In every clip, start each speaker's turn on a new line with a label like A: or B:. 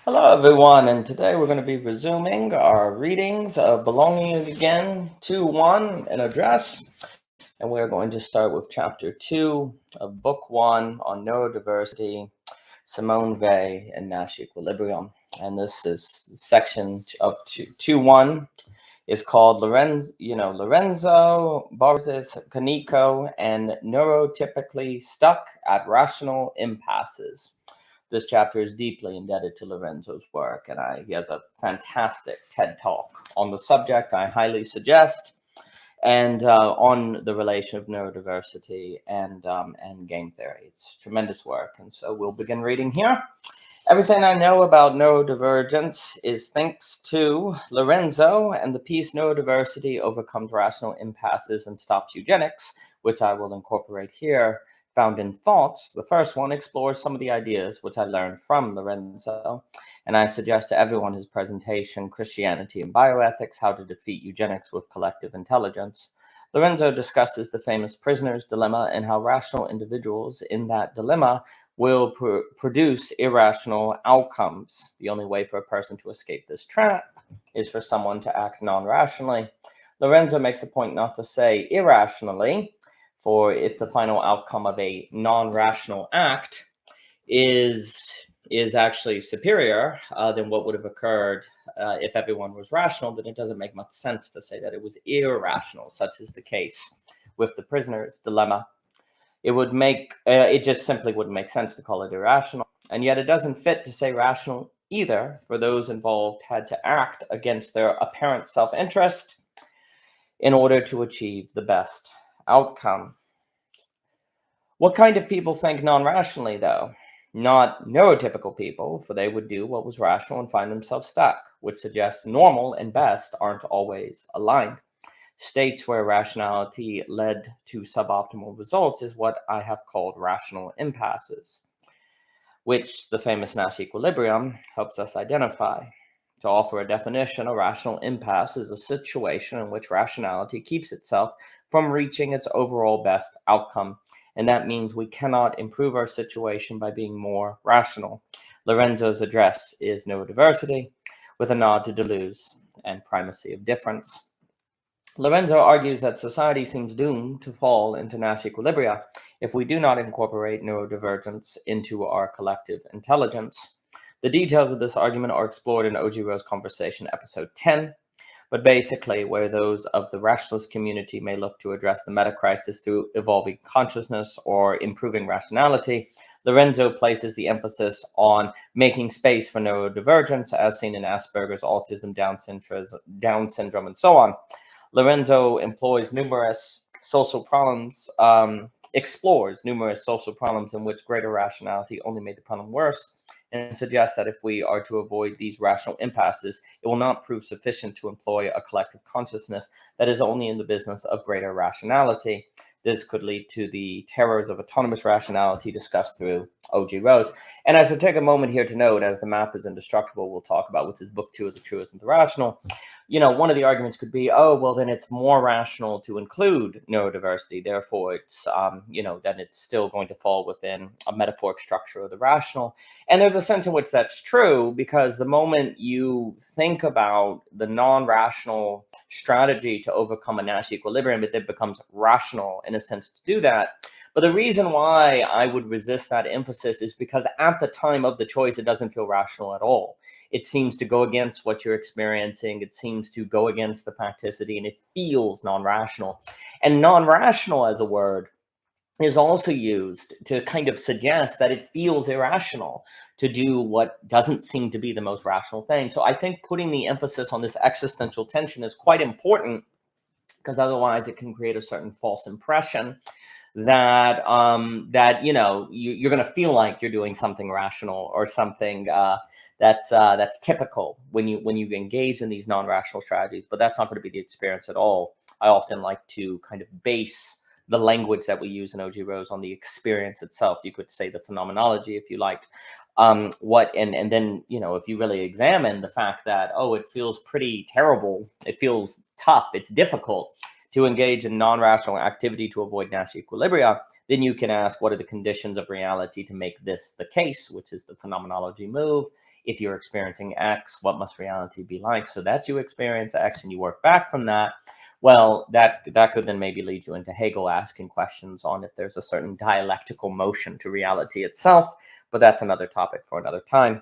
A: Hello, everyone, and today we're going to be resuming our readings of Belonging Again, II.1, an address, and we're going to start with Chapter 2 of Book 1 on Neurodiversity, Simone Weil, and Nash Equilibrium. And this is section of 2.1 is called Lorenzo Barberis Canonico and Neurotypically Stuck at Rational Impasses. This chapter is deeply indebted to Lorenzo's work, and he has a fantastic TED Talk on the subject I highly suggest, and on the relation of neurodiversity and game theory. It's tremendous work, and so we'll begin reading here. Everything I know about neurodivergence is thanks to Lorenzo, and the piece Neurodiversity Overcomes Rational Impasses and Stops Eugenics, which I will incorporate here, found in Thoughts. The first one explores some of the ideas which I learned from Lorenzo, and I suggest to everyone his presentation, Christianity and Bioethics, How to Defeat Eugenics with Collective Intelligence. Lorenzo discusses the famous prisoner's dilemma and how rational individuals in that dilemma will produce irrational outcomes. The only way for a person to escape this trap is for someone to act non-rationally. Lorenzo makes a point not to say irrationally, for if the final outcome of a non-rational act is actually superior than what would have occurred if everyone was rational, then it doesn't make much sense to say that it was irrational. Such is the case with the prisoner's dilemma. It just simply wouldn't make sense to call it irrational. And yet it doesn't fit to say rational either, for those involved had to act against their apparent self-interest in order to achieve the best outcome. What kind of people think non-rationally, though? Not neurotypical people, for they would do what was rational and find themselves stuck, which suggests normal and best aren't always aligned. States where rationality led to suboptimal results is what I have called rational impasses, which the famous Nash equilibrium helps us identify. To offer a definition, a rational impasse is a situation in which rationality keeps itself from reaching its overall best outcome, and that means we cannot improve our situation by being more rational. Lorenzo's address is Neurodiversity, with a nod to Deleuze and primacy of difference. Lorenzo argues that society seems doomed to fall into Nash equilibria if we do not incorporate neurodivergence into our collective intelligence. The details of this argument are explored in O.G. Rowe's Conversation, episode 10, but basically where those of the rationalist community may look to address the meta-crisis through evolving consciousness or improving rationality, Lorenzo places the emphasis on making space for neurodivergence, as seen in Asperger's, autism, Down syndrome, and so on. Lorenzo explores numerous social problems in which greater rationality only made the problem worse, and suggests that if we are to avoid these rational impasses, it will not prove sufficient to employ a collective consciousness that is only in the business of greater rationality. This could lead to the terrors of autonomous rationality discussed through O.G. Rowe. And I should take a moment here to note, as the map is indestructible, we'll talk about, which is book 2 of The Truism and the Rational. One of the arguments could be, oh, well, then it's more rational to include neurodiversity. Therefore, it's, then it's still going to fall within a metaphoric structure of the rational. And there's a sense in which that's true, because the moment you think about the non-rational strategy to overcome a Nash equilibrium, it then becomes rational in a sense to do that. But the reason why I would resist that emphasis is because at the time of the choice, it doesn't feel rational at all. It seems to go against what you're experiencing. It seems to go against the facticity, and it feels non-rational. And non-rational as a word is also used to kind of suggest that it feels irrational to do what doesn't seem to be the most rational thing. So I think putting the emphasis on this existential tension is quite important, because otherwise it can create a certain false impression that you're going to feel like you're doing something rational or something that's typical when you engage in these non-rational strategies. But that's not going to be the experience at all. I often like to kind of base the language that we use in O.G. Rowe on the experience itself. You could say the phenomenology, if you liked. And then if you really examine the fact that, it feels pretty terrible, it feels tough, it's difficult to engage in non-rational activity to avoid Nash equilibria, then you can ask, what are the conditions of reality to make this the case, which is the phenomenology move. if you're experiencing X, what must reality be like so that you experience X and you work back from that? Well, that could then maybe lead you into Hegel asking questions on if there's a certain dialectical motion to reality itself, but that's another topic for another time.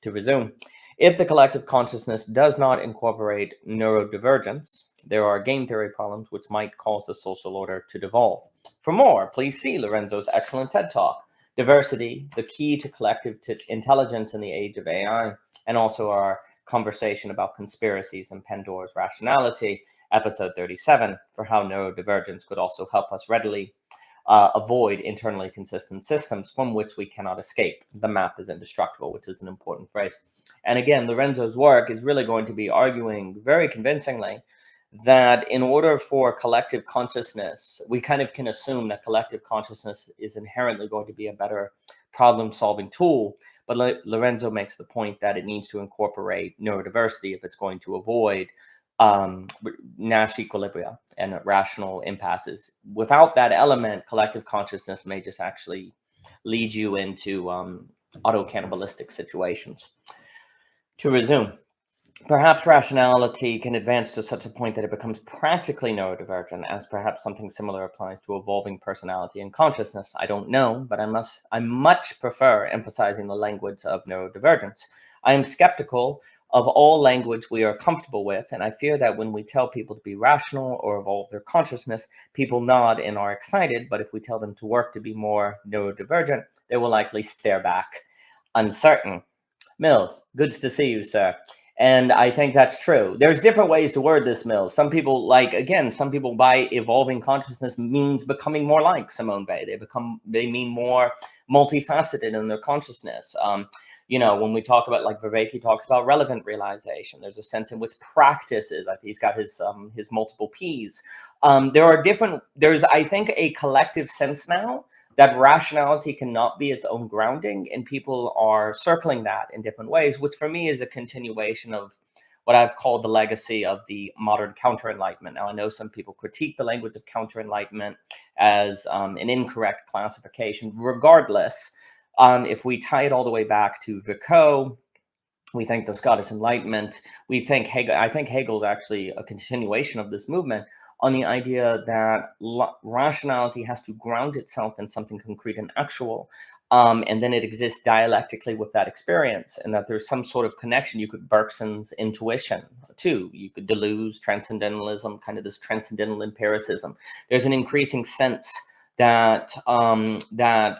A: To resume, if the collective consciousness does not incorporate neurodivergence, there are game theory problems which might cause the social order to devolve. For more, please see Lorenzo's excellent TED Talk, Diversity, the Key to Collective Intelligence in the Age of AI, and also our conversation about conspiracies and Pandora's rationality, episode 37, for how neurodivergence could also help us readily avoid internally consistent systems from which we cannot escape. The map is indestructible, which is an important phrase. And again, Lorenzo's work is really going to be arguing very convincingly that in order for collective consciousness, we kind of can assume that collective consciousness is inherently going to be a better problem-solving tool. But Lorenzo makes the point that it needs to incorporate neurodiversity if it's going to avoid Nash equilibria and rational impasses. Without that element, collective consciousness may just actually lead you into auto-cannibalistic situations. To resume, perhaps rationality can advance to such a point that it becomes practically neurodivergent, as perhaps something similar applies to evolving personality and consciousness. I don't know, but I much prefer emphasizing the language of neurodivergence. I am skeptical of all language we are comfortable with, and I fear that when we tell people to be rational or evolve their consciousness, people nod and are excited, but if we tell them to work to be more neurodivergent, they will likely stare back, uncertain. Mills, good to see you, sir. And I think that's true. There's different ways to word this, Mills. Some people some people by evolving consciousness means becoming more like Simone Weil. They mean more multifaceted in their consciousness. When we talk about, like Vervaeke talks about relevant realization, there's a sense in which practice is, I think he's got his multiple P's. There's, I think, a collective sense now that rationality cannot be its own grounding, and people are circling that in different ways, which for me is a continuation of what I've called the legacy of the modern counter-enlightenment. Now, I know some people critique the language of counter-enlightenment as an incorrect classification. Regardless, if we tie it all the way back to Vico, we think the Scottish Enlightenment, I think Hegel is actually a continuation of this movement, on the idea that rationality has to ground itself in something concrete and actual, and then it exists dialectically with that experience, and that there's some sort of connection. You could Bergson's intuition too. You could Deleuze transcendentalism, kind of this transcendental empiricism. There's an increasing sense that an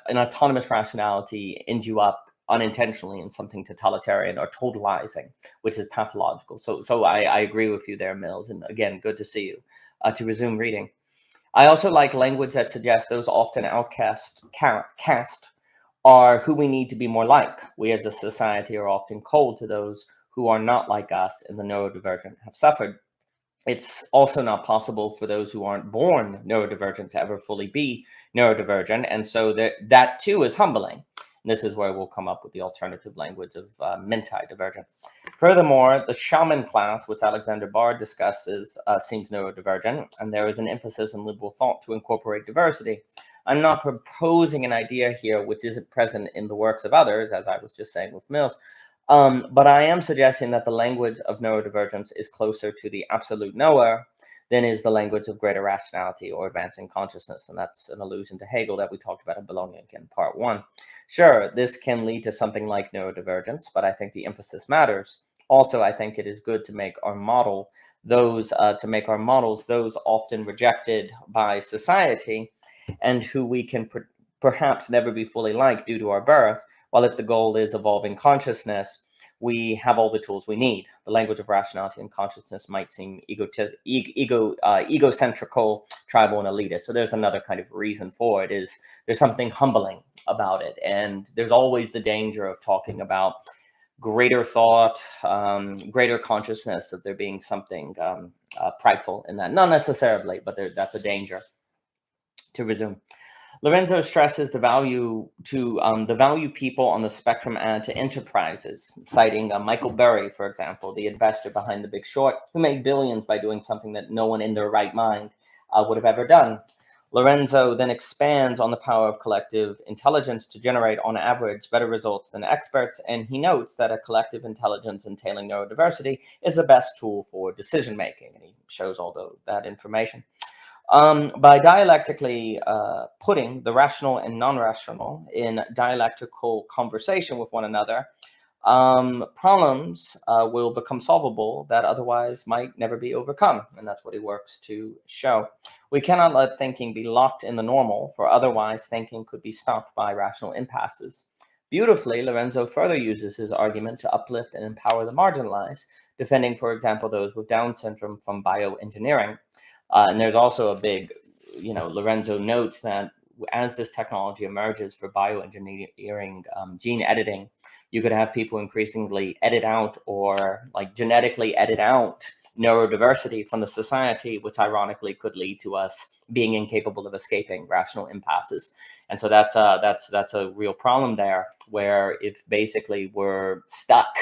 A: autonomous rationality ends you up unintentionally in something totalitarian or totalizing, which is pathological. So I agree with you there, Mills, and again, good to see you. To resume reading, I also like language that suggests those often outcast are who we need to be more like. We as a society are often cold to those who are not like us, and the neurodivergent have suffered. It's also not possible for those who aren't born neurodivergent to ever fully be neurodivergent, and so that too is humbling. And this is where we'll come up with the alternative language of minti-divergent. Furthermore, the shaman class, which Alexander Bard discusses, seems neurodivergent, and there is an emphasis in liberal thought to incorporate diversity. I'm not proposing an idea here which isn't present in the works of others, as I was just saying with Mills, but I am suggesting that the language of neurodivergence is closer to the absolute knower than is the language of greater rationality or advancing consciousness. And that's an allusion to Hegel that we talked about in Bologna in part 1. Sure, this can lead to something like neurodivergence, but I think the emphasis matters. Also, I think it is good to make our models those often rejected by society and who we can perhaps never be fully like due to our birth. While if the goal is evolving consciousness, we have all the tools we need. The language of rationality and consciousness might seem egocentrical, tribal, and elitist. So there's another kind of reason for it, is there's something humbling about it. And there's always the danger of talking about greater thought, greater consciousness, of there being something prideful in that. Not necessarily, but that's a danger. To resume. Lorenzo stresses the value people on the spectrum add to enterprises, citing Michael Burry, for example, the investor behind The Big Short, who made billions by doing something that no one in their right mind would have ever done. Lorenzo then expands on the power of collective intelligence to generate, on average, better results than experts, and he notes that a collective intelligence entailing neurodiversity is the best tool for decision making, and he shows all that information. By dialectically putting the rational and non-rational in dialectical conversation with one another, problems will become solvable that otherwise might never be overcome. And that's what he works to show. We cannot let thinking be locked in the normal, for otherwise thinking could be stopped by rational impasses. Beautifully, Lorenzo further uses his argument to uplift and empower the marginalized, defending, for example, those with Down syndrome from bioengineering. And there's also a big, Lorenzo notes that as this technology emerges for bioengineering, gene editing, you could have people increasingly edit out or genetically edit out neurodiversity from the society, which ironically could lead to us being incapable of escaping rational impasses. And so that's a real problem there, where if basically we're stuck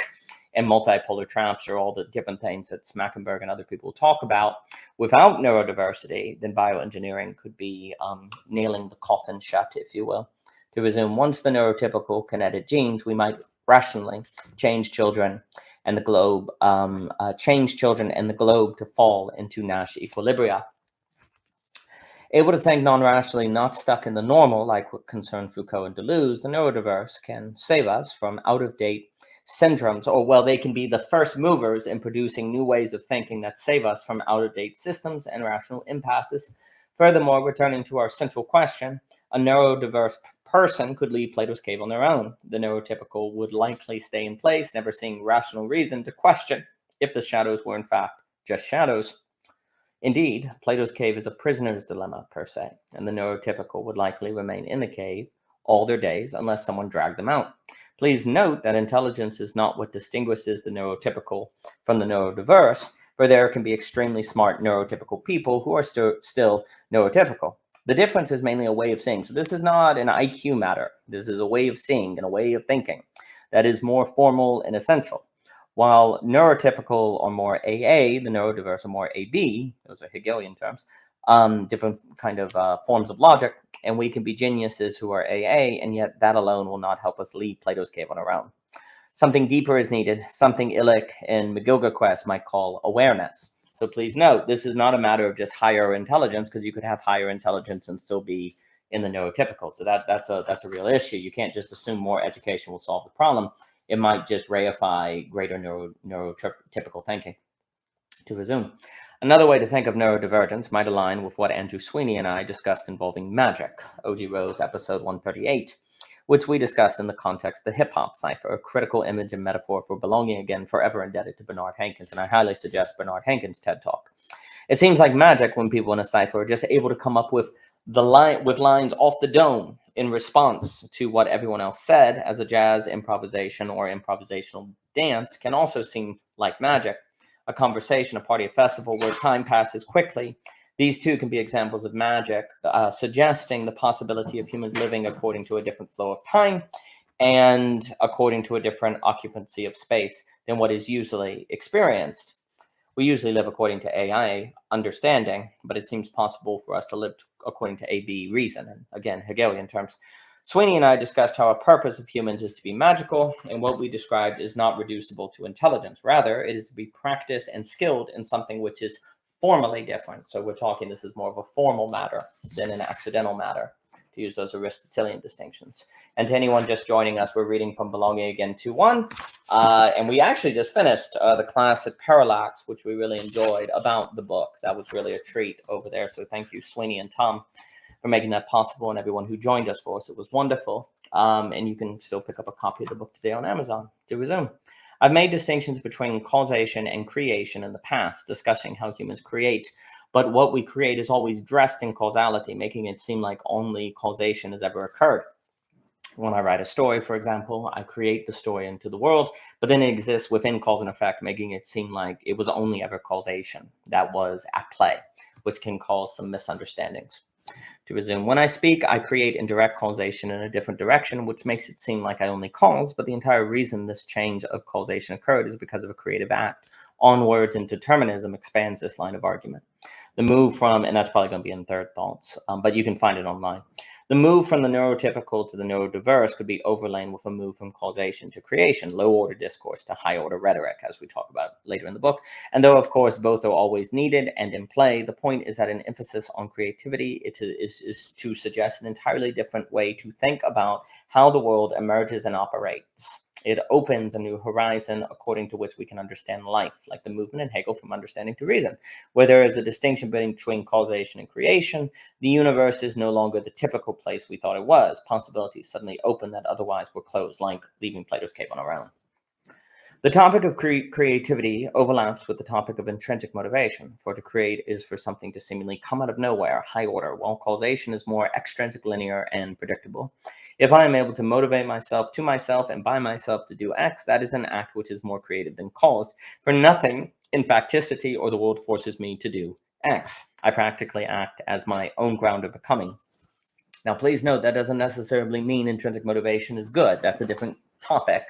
A: in multipolar traps or all the different things that Smackenberg and other people talk about without neurodiversity, then bioengineering could be nailing the coffin shut, if you will. To resume, once the neurotypical can edit genes, we might rationally change children and the globe, to fall into Nash equilibria. Able to think non-rationally, not stuck in the normal, like what concerned Foucault and Deleuze, the neurodiverse can save us from out-of-date syndromes, or they can be the first movers in producing new ways of thinking that save us from out-of-date systems and rational impasses. Furthermore, returning to our central question, a neurodiverse person could leave Plato's cave on their own. The neurotypical would likely stay in place, never seeing rational reason to question if the shadows were in fact just shadows. Indeed, Plato's cave is a prisoner's dilemma per se, and the neurotypical would likely remain in the cave all their days unless someone dragged them out. Please note that intelligence is not what distinguishes the neurotypical from the neurodiverse, for there can be extremely smart neurotypical people who are still neurotypical. The difference is mainly a way of seeing. So this is not an IQ matter. This is a way of seeing and a way of thinking that is more formal and essential. While neurotypical are more AA, the neurodiverse are more AB, those are Hegelian terms, different kind of forms of logic, and we can be geniuses who are AA, and yet that alone will not help us leave Plato's cave on our own. Something deeper is needed, something Illich and McGilchrist might call awareness. So please note, this is not a matter of just higher intelligence, because you could have higher intelligence and still be in the neurotypical. So that's a real issue. You can't just assume more education will solve the problem. It might just reify greater neurotypical thinking. To resume, another way to think of neurodivergence might align with what Andrew Sweeney and I discussed involving magic, O.G. Rose episode 138, which we discussed in the context of the hip-hop cipher, a critical image and metaphor for belonging, again, forever indebted to Bernard Hankins, and I highly suggest Bernard Hankins' TED Talk. It seems like magic when people in a cipher are just able to come up with lines off the dome in response to what everyone else said, as a jazz improvisation or improvisational dance can also seem like magic. A conversation, a party, a festival where time passes quickly. These two can be examples of magic, suggesting the possibility of humans living according to a different flow of time and according to a different occupancy of space than what is usually experienced. We usually live according to AI understanding, but it seems possible for us to live according to AB reason, and again, Hegelian terms. Sweeney and I discussed how a purpose of humans is to be magical, and what we described is not reducible to intelligence. Rather, it is to be practiced and skilled in something which is formally different. So we're talking, this is more of a formal matter than an accidental matter, to use those Aristotelian distinctions. And to anyone just joining us, we're reading from Belonging Again 2.1, and we actually just finished the class at Parallax, which we really enjoyed, about the book. That was really a treat over there. So thank you, Sweeney and Tom, for making that possible, and everyone who joined us for us. It was wonderful. And you can still pick up a copy of the book today on Amazon. To resume, I've made distinctions between causation and creation in the past, discussing how humans create, but what we create is always dressed in causality, making it seem like only causation has ever occurred. When I write a story, for example, I create the story into the world, but then it exists within cause and effect, making it seem like it was only ever causation that was at play, which can cause some misunderstandings. To resume, when I speak, I create indirect causation in a different direction, which makes it seem like I only cause, but the entire reason this change of causation occurred is because of a creative act. Onwards and determinism expands this line of argument. The move from, and that's probably going to be in Third Thoughts, but you can find it online. The move from the neurotypical to the neurodiverse could be overlain with a move from causation to creation, low-order discourse to high-order rhetoric, as we talk about later in the book. And though, of course, both are always needed and in play, the point is that an emphasis on creativity is to suggest an entirely different way to think about how the world emerges and operates. It opens a new horizon according to which we can understand life, like the movement in Hegel from understanding to reason, where there is a distinction between causation and creation. The universe is no longer the typical place we thought it was. Possibilities suddenly open that otherwise were closed, like leaving Plato's cave on our own. The topic of creativity overlaps with the topic of intrinsic motivation, for to create is for something to seemingly come out of nowhere, high order, while causation is more extrinsic, linear, and predictable. If I am able to motivate myself to myself and by myself to do X, that is an act which is more creative than caused, for nothing in facticity or the world forces me to do X. I practically act as my own ground of becoming. Now, please note that doesn't necessarily mean intrinsic motivation is good. That's a different topic.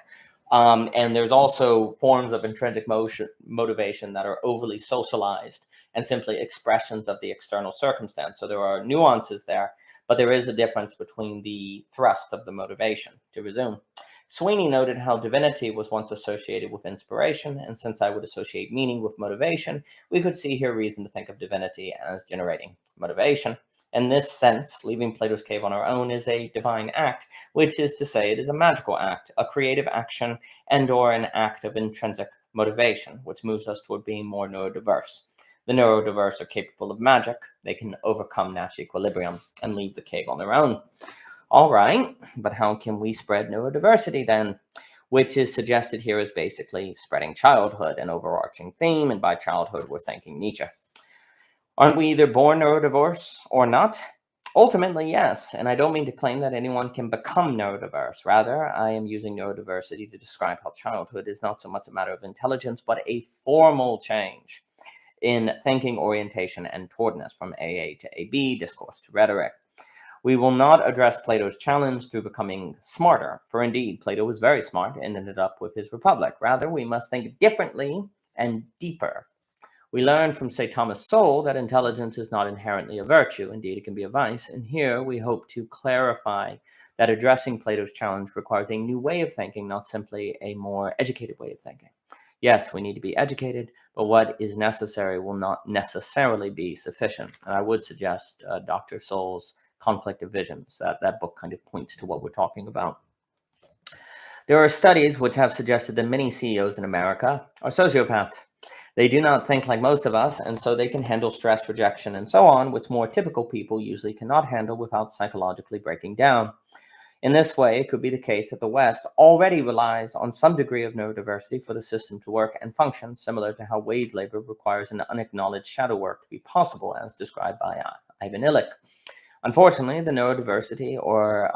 A: And there's also forms of intrinsic motivation that are overly socialized and simply expressions of the external circumstance. So there are nuances there, but there is a difference between the thrust of the motivation. To resume, Sweeney noted how divinity was once associated with inspiration, and since I would associate meaning with motivation, we could see here reason to think of divinity as generating motivation. In this sense, leaving Plato's cave on our own is a divine act, which is to say it is a magical act, a creative action, and/or an act of intrinsic motivation, which moves us toward being more neurodiverse. The neurodiverse are capable of magic. They can overcome Nash equilibrium and leave the cave on their own. All right, but how can we spread neurodiversity then? Which is suggested here as basically spreading childhood, an overarching theme, and by childhood we're thinking Nietzsche. Aren't we either born neurodiverse or not? Ultimately, yes, and I don't mean to claim that anyone can become neurodiverse. Rather, I am using neurodiversity to describe how childhood is not so much a matter of intelligence, but a formal change in thinking, orientation, and towardness from AA to AB, discourse to rhetoric. We will not address Plato's challenge through becoming smarter, for indeed, Plato was very smart and ended up with his Republic. Rather, we must think differently and deeper. We learn from, say, Thomas Sowell that intelligence is not inherently a virtue. Indeed, it can be a vice. And here we hope to clarify that addressing Plato's challenge requires a new way of thinking, not simply a more educated way of thinking. Yes, we need to be educated, but what is necessary will not necessarily be sufficient. And I would suggest Dr. Sowell's Conflict of Visions. That book kind of points to what we're talking about. There are studies which have suggested that many CEOs in America are sociopaths. They do not think like most of us, and so they can handle stress, rejection, and so on, which more typical people usually cannot handle without psychologically breaking down. In this way, it could be the case that the West already relies on some degree of neurodiversity for the system to work and function, similar to how wage labor requires an unacknowledged shadow work to be possible, as described by Ivan Illich. Unfortunately, the neurodiversity or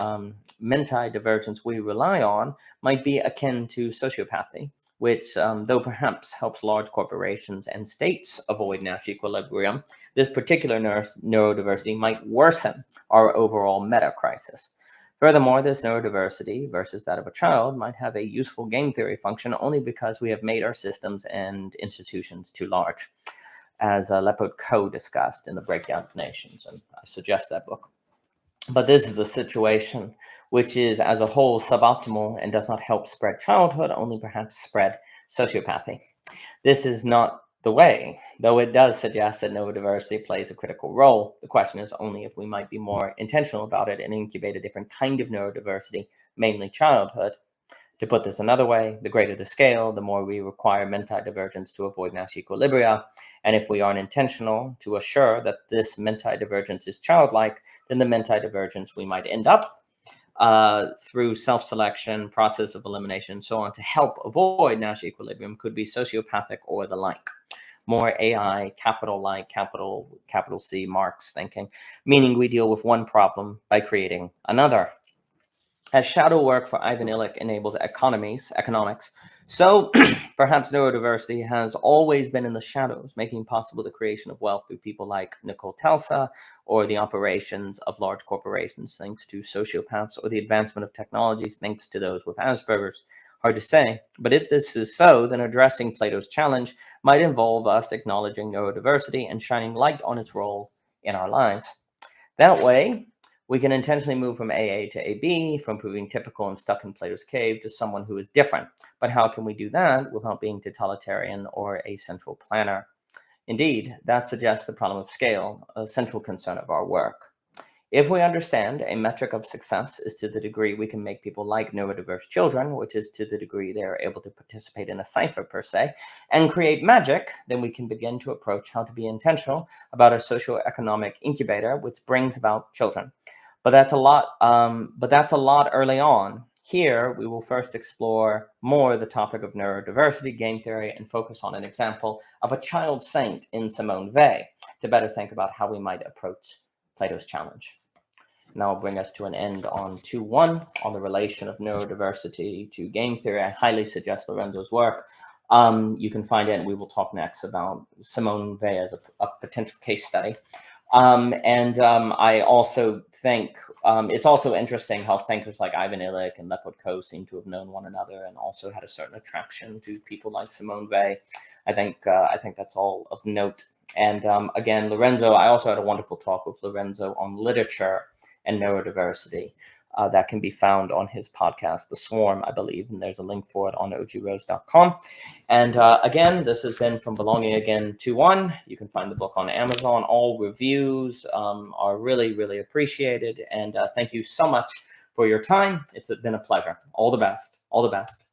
A: menti-divergence we rely on might be akin to sociopathy, which, though perhaps helps large corporations and states avoid Nash equilibrium, this particular neurodiversity might worsen our overall meta-crisis. Furthermore, this neurodiversity versus that of a child might have a useful game theory function only because we have made our systems and institutions too large, as Leopold discussed in The Breakdown of Nations, and I suggest that book. But this is a situation which is as a whole suboptimal and does not help spread childhood, only perhaps spread sociopathy. This is not the way, though it does suggest that neurodiversity plays a critical role. The question is only if we might be more intentional about it and incubate a different kind of neurodiversity, mainly childhood. To put this another way, the greater the scale, the more we require menti-divergence to avoid Nash equilibria. And if we aren't intentional to assure that this menti-divergence is childlike, then the menti-divergence we might end up through self-selection, process of elimination, and so on, to help avoid Nash equilibrium could be sociopathic or the like. More AI, capital C, Marx thinking, meaning we deal with one problem by creating another. As shadow work for Ivan Illich enables economics, so perhaps neurodiversity has always been in the shadows, making possible the creation of wealth through people like Nicole Telsa, or the operations of large corporations thanks to sociopaths, or the advancement of technologies thanks to those with Asperger's. Hard to say, but if this is so, then addressing Plato's challenge might involve us acknowledging neurodiversity and shining light on its role in our lives. That way, we can intentionally move from AA to AB, from proving typical and stuck in Plato's cave to someone who is different. But how can we do that without being totalitarian or a central planner? Indeed, that suggests the problem of scale, a central concern of our work. If we understand a metric of success is to the degree we can make people like neurodiverse children, which is to the degree they are able to participate in a cipher per se, and create magic, then we can begin to approach how to be intentional about a socioeconomic incubator which brings about children. But that's a lot early on. Here, we will first explore more the topic of neurodiversity, game theory, and focus on an example of a child saint in Simone Weil to better think about how we might approach Plato's challenge. Now I'll bring us to an end on II.1 on the relation of neurodiversity to game theory. I highly suggest Lorenzo's work. You can find it, and we will talk next about Simone Weil as a potential case study. I also think it's also interesting how thinkers like Ivan Illich and Leopold Koh seem to have known one another and also had a certain attraction to people like Simone Weil. I think that's all of note. And again, Lorenzo, I also had a wonderful talk with Lorenzo on literature and neurodiversity. That can be found on his podcast, The Swarm, I believe, and there's a link for it on ogrose.com. And again, this has been From Belonging Again II.1. You can find the book on Amazon. All reviews are really, really appreciated. And thank you so much for your time. It's been a pleasure. All the best. All the best.